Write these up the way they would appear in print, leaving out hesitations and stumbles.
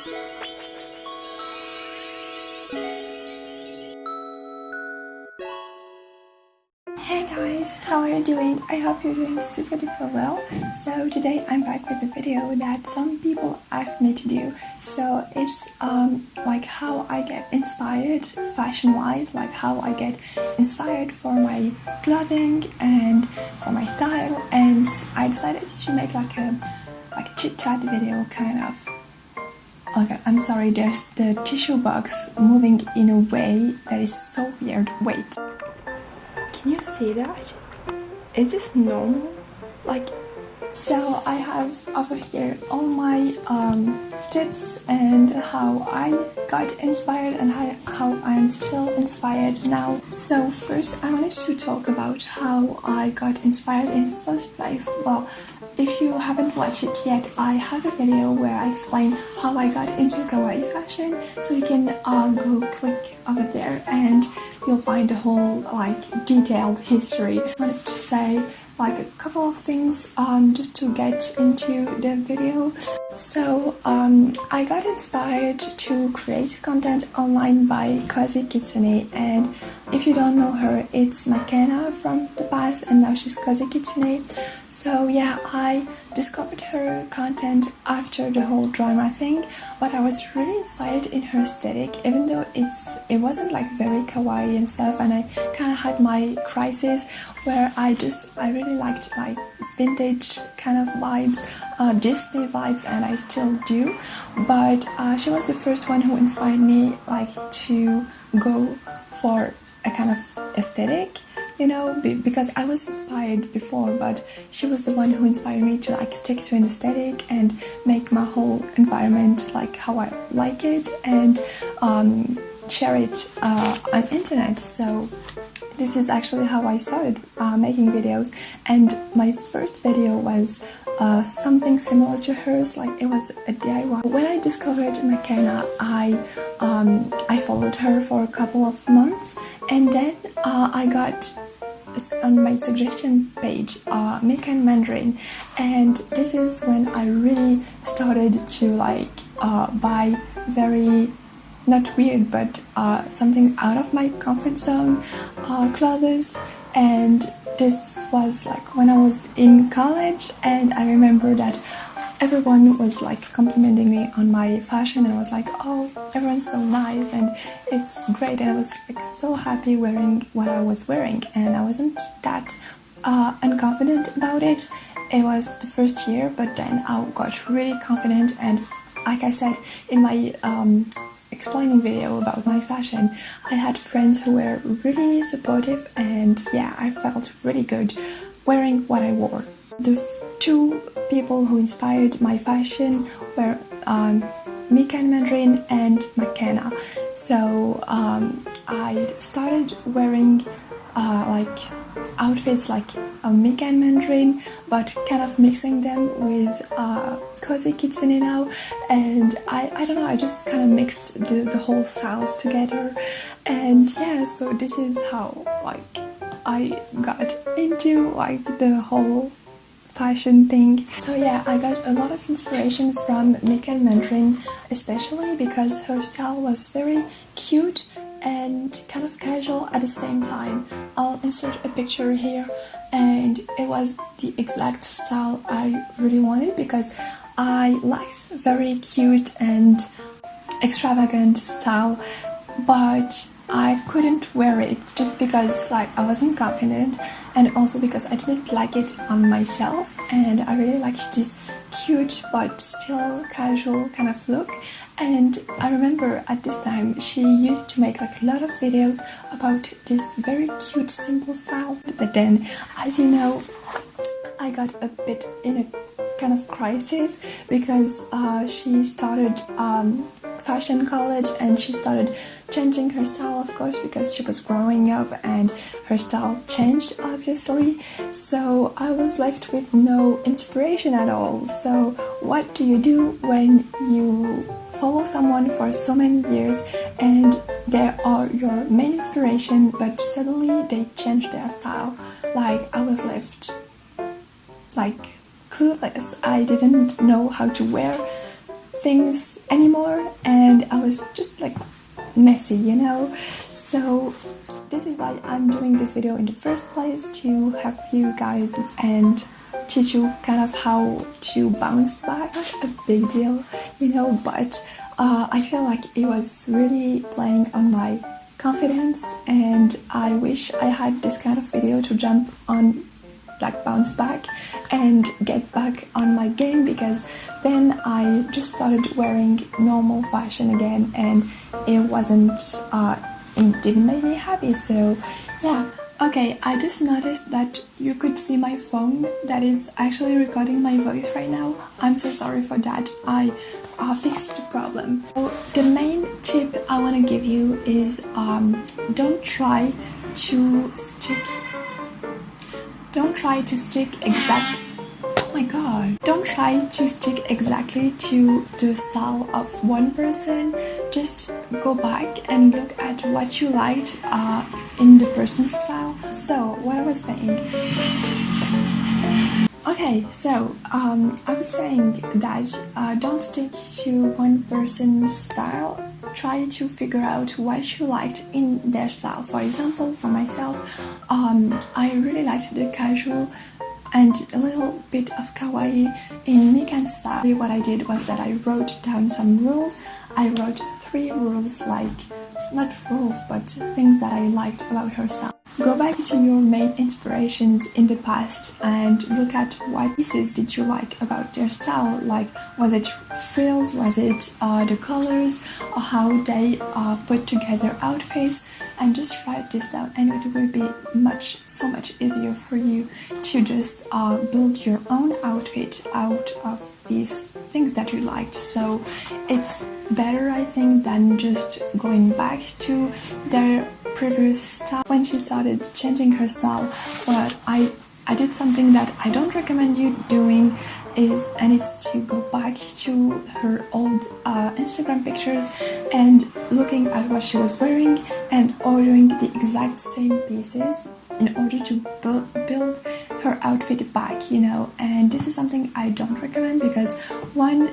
Hey guys, how are you doing? I hope you're doing super duper well. So today I'm back with a video that some people asked me to do. So it's like how I get inspired fashion wise, like how I get inspired for my clothing and for my style, and I decided to make like a chit chat video kind of. Oh god, I'm sorry, there's the tissue box moving in a way that is so weird. Wait. Can you see that? Is this normal? Like, so I have over here all my tips and how I got inspired and how I'm still inspired now. So first I wanted to talk about how I got inspired in the first place. Well, if you haven't watched it yet, I have a video where I explain how I got into kawaii fashion, so you can go click over there and you'll find a whole like detailed history. I wanted to say like a couple of things just to get into the video. So I got inspired to create content online by Kawaii Kitsune, and if you don't know her, it's McKenna from the past and now she's Kawaii Kitsune. So yeah, I discovered her content after the whole drama thing, but I was really inspired in her aesthetic, even though it wasn't like very kawaii and stuff, and I kind of had my crisis where I really liked like vintage kind of vibes, Disney vibes, and I still do, but she was the first one who inspired me like to go for a kind of aesthetic, you know, because I was inspired before, but she was the one who inspired me to like stick to an aesthetic and make my whole environment like how I like it and share it on internet. So this is actually how I started making videos, and my first video was something similar to hers, like it was a DIY. When I discovered McKenna, I followed her for a couple of months, and then I got on my suggestion page Mikan Mandarin, and this is when I really started to like buy very not weird but something out of my comfort zone clothes. And this was like when I was in college, and I remember that everyone was like complimenting me on my fashion, and I was like, oh, everyone's so nice and it's great, and I was like so happy wearing what I was wearing, and I wasn't that unconfident about it. It was the first year, but then I got really confident, and like I said in my explaining video about my fashion, I had friends who were really supportive, and yeah, I felt really good wearing what I wore. The two people who inspired my fashion were Mikan Mandarin and McKenna. So I started wearing like outfits like a Mikan Mandarin, but kind of mixing them with Kawaii Kitsune now, and I don't know, I just kind of mixed the whole styles together, and yeah, so this is how like I got into like the whole fashion thing. So yeah, I got a lot of inspiration from Mikan Mandarin, especially because her style was very cute and kind of casual at the same time. I'll insert a picture here, and it was the exact style I really wanted, because I liked very cute and extravagant style, but I couldn't wear it just because like I wasn't confident, and also because I didn't like it on myself, and I really liked this cute but still casual kind of look. And I remember at this time she used to make like a lot of videos about this very cute simple style, but then, as you know, I got a bit in a kind of crisis because she started fashion college, and she started changing her style, of course, because she was growing up and her style changed obviously. So I was left with no inspiration at all. So what do you do when you follow someone for so many years and they are your main inspiration, but suddenly they change their style? Like, I was left like clueless. I didn't know how to wear things anymore, and I was just like messy, you know. So this is why I'm doing this video in the first place, to help you guys and teach you kind of how to bounce back. Not a big deal, you know, but I feel like it was really playing on my confidence, and I wish I had this kind of video to jump on, like bounce back and get back on my game, because then I just started wearing normal fashion again, and it wasn't it didn't make me happy. So yeah. Okay, I just noticed that you could see my phone that is actually recording my voice right now. I'm so sorry for that. I fixed the problem. So the main tip I want to give you is don't try to stick exactly. Oh my god. Don't try to stick exactly to the style of one person. Just go back and look at what you liked in the person's style. So, what I was saying. Okay, so I was saying that don't stick to one person's style. Try to figure out what you liked in their style. For example, for myself, I really liked the casual and a little bit of kawaii in Mikan's style. What I did was that I wrote down some rules. I wrote 3 rules, like, not rules, but things that I liked about her style. Go back to your main inspirations in the past and look at what pieces did you like about their style. Like, was it frills, was it the colors, or how they put together outfits, and just write this down, and it will be so much easier for you to just build your own outfit out of these things that you liked. So it's better, I think, than just going back to their previous style. When she started changing her style, but I did something that I don't recommend you doing, and it's to go back to her old Instagram pictures and looking at what she was wearing and ordering the exact same pieces in order to build her outfit back, you know. And this is something I don't recommend, because one,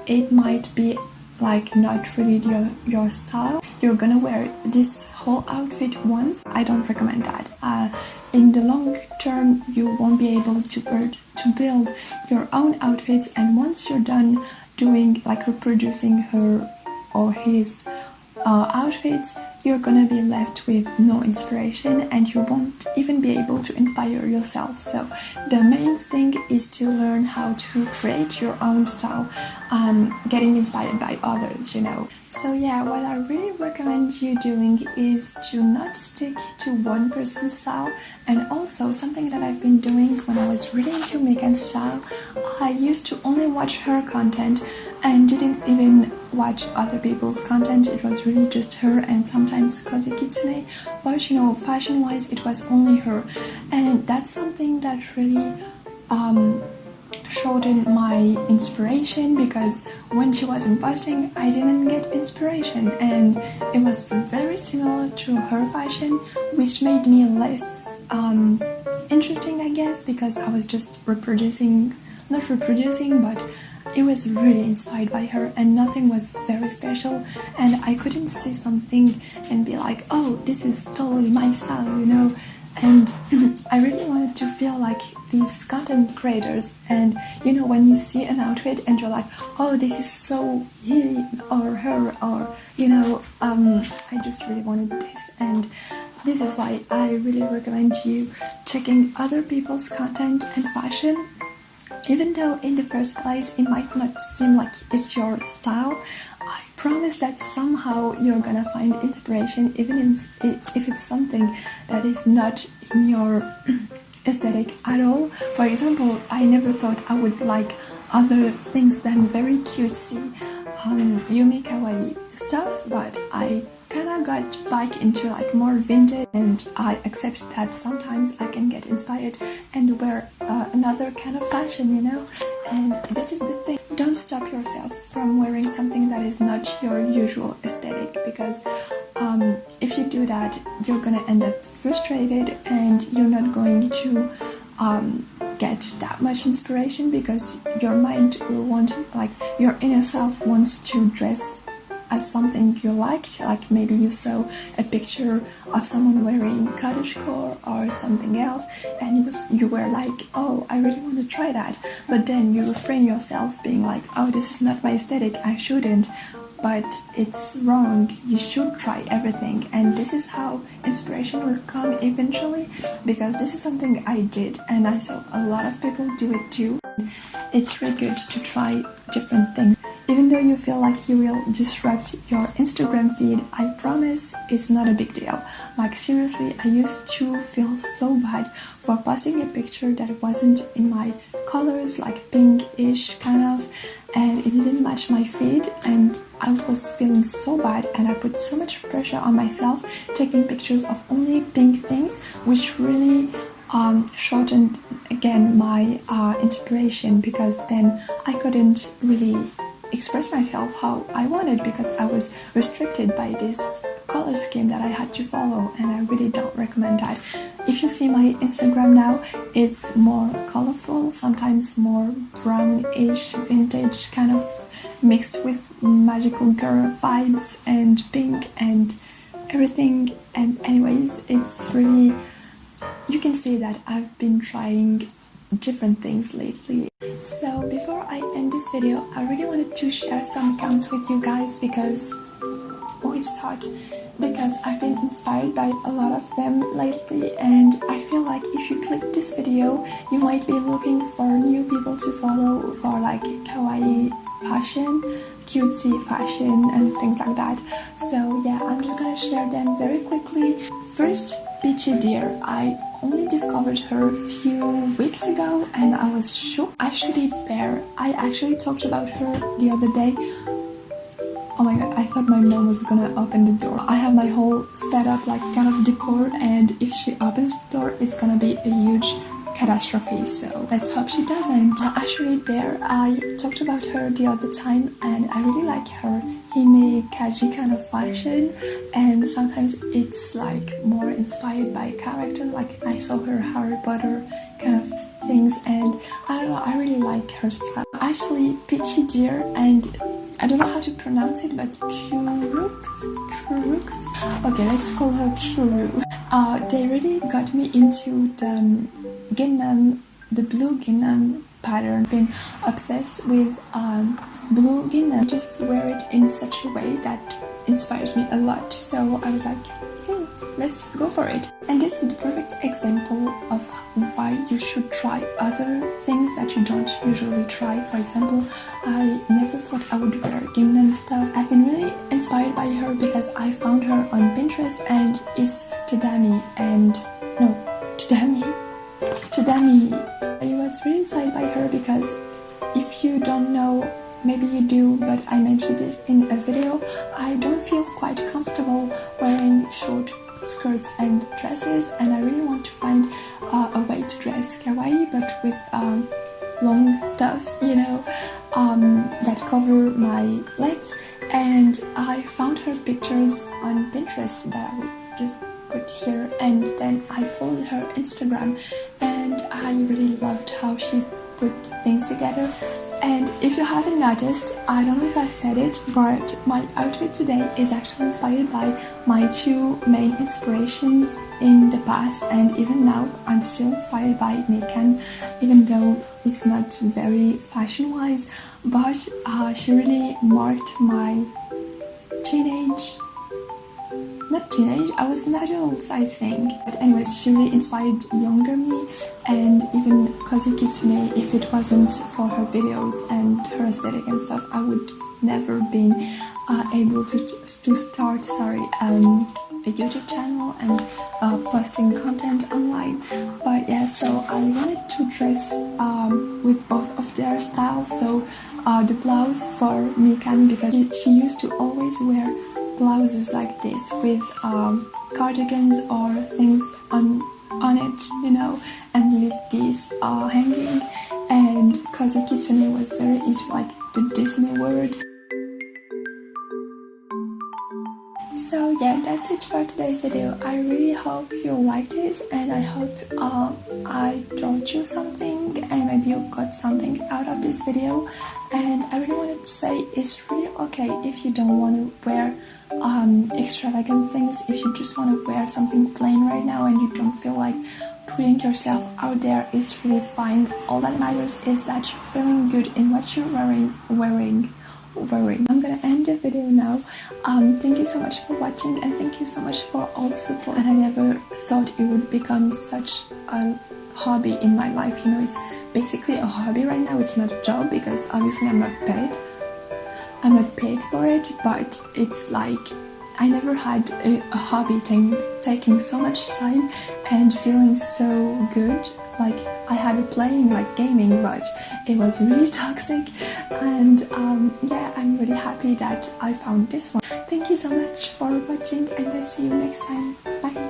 it might be like not really your style. You're gonna wear this whole outfit once. I don't recommend that. In the long term, you won't be able to build your own outfits, and once you're done doing, like, reproducing her or his outfits, you're gonna be left with no inspiration, and you won't even be able to inspire yourself. So the main thing is to learn how to create your own style, getting inspired by others, you know. So yeah, what I really recommend you doing is to not stick to one person's style. And also, something that I've been doing when I was really into Megan's style, I used to only watch her content and didn't even watch other people's content. It was really just her and sometimes Koze Kitsune, but you know, fashion wise it was only her, and that's something that really shortened my inspiration, because when she wasn't posting I didn't get inspiration, and it was very similar to her fashion, which made me less interesting, I guess, because I was just not reproducing, but it was really inspired by her, and nothing was very special, and I couldn't see something and be like, oh, this is totally my style, you know. And I really wanted to feel like these content creators, and you know, when you see an outfit and you're like, oh, this is so he or her, or you know, I just really wanted this, and this is why I really recommend you checking other people's content and fashion. Even though in the first place it might not seem like it's your style, I promise that somehow you're gonna find inspiration, even if it's something that is not in your aesthetic at all. For example, I never thought I would like other things than very cutesy Yumi kawaii stuff, but I kinda got back into like more vintage, and I accept that sometimes I can get inspired and wear another kind of fashion, you know. And this is the thing, don't stop yourself from wearing something that is not your usual aesthetic, because if you do that, you're gonna end up frustrated and you're not going to get that much inspiration because your mind will want, like your inner self wants to dress as something you liked, like maybe you saw a picture of someone wearing cottagecore or something else and you were like, oh, I really want to try that, but then you refrain yourself being like, oh, this is not my aesthetic, I shouldn't. But it's wrong, you should try everything, and this is how inspiration will come eventually, because this is something I did and I saw a lot of people do it too. It's really good to try different things. Even though you feel like you will disrupt your Instagram feed, I promise it's not a big deal. Like seriously, I used to feel so bad for posting a picture that wasn't in my colors, like pink-ish kind of, and it didn't match my feed, and I was feeling so bad, and I put so much pressure on myself taking pictures of only pink things, which really shortened again my inspiration, because then I couldn't really express myself how I wanted because I was restricted by this color scheme that I had to follow, and I really don't recommend that. If you see my Instagram now, it's more colorful, sometimes more brownish, vintage kind of mixed with magical girl vibes and pink and everything. And anyways, it's really, you can see that I've been trying different things lately. So before I end this video, I really wanted to share some accounts with you guys because, oh, it's hot, because I've been inspired by a lot of them lately, and I feel like if you click this video, you might be looking for new people to follow for like kawaii fashion, cutesy fashion and things like that. So yeah, I'm just gonna share them very quickly. First, Peachy Deer. I only discovered her a few weeks ago and I was shocked. Actually, Bear. I actually talked about her the other day. Oh my god, I thought my mom was gonna open the door. I have my whole setup, like kind of decor, and if she opens the door, it's gonna be a huge catastrophe, so let's hope she doesn't. Actually, Bear, I talked about her the other time and I really like her hime kaji kind of fashion, and sometimes it's like more inspired by character, like I saw her Harry Potter kind of things, and I don't know, I really like her style. Actually, Peachy Deer, and I don't know how to pronounce it, but Kurux? Okay, let's call her Kuru. They really got me into the gingham, the blue gingham pattern. Been obsessed with blue gingham. Just wear it in such a way that inspires me a lot. So I was like, hey, let's go for it. And this is the perfect example of why you should try other things that you don't usually try. For example, I never thought I would wear gingham stuff. I've been really inspired by her because I found her on Pinterest, and it's Tadami. I was really inspired by her because if you don't know, maybe you do, but I mentioned it in a video, I don't feel quite comfortable wearing short skirts and dresses, and I really want to find a way to dress kawaii but with long stuff, you know, that cover my legs. And I found her pictures on Pinterest that I would just put here, and then I followed her Instagram and I really loved how she put things together. And if you haven't noticed, I don't know if I said it, but my outfit today is actually inspired by my two main inspirations in the past, and even now I'm still inspired by Mekan, even though it's not very fashion wise, but she really marked my I was an adult, I think. But anyways, she really inspired younger me, and even Kozi Kitsune, if it wasn't for her videos and her aesthetic and stuff, I would never been able to start a YouTube channel and posting content online. But yeah, so I wanted to dress with both of their styles. So the blouse for Mikan, because she used to always wear blouses like this with cardigans or things on it, you know, and leave these hanging. And Kozi Kitsune was very into like the Disney world. So yeah, that's that's it for today's video. I really hope you liked it, and I hope I taught you something and maybe you got something out of this video. And I really wanted to say it's really okay if you don't want to wear extravagant things, if you just want to wear something plain right now and you don't feel like putting yourself out there. Is really fine. All that matters is that you're feeling good in what you're wearing. I'm gonna end the video now. Thank you so much for watching, and thank you so much for all the support. And I never thought it would become such a hobby in my life. You know, it's basically a hobby right now. It's not a job because obviously I'm not paid for it, but it's like I never had a hobby taking so much time and feeling so good. Like I had a playing like gaming, but it was really toxic. And yeah, I'm really happy that I found this one. Thank you so much for watching, and I'll see you next time. Bye.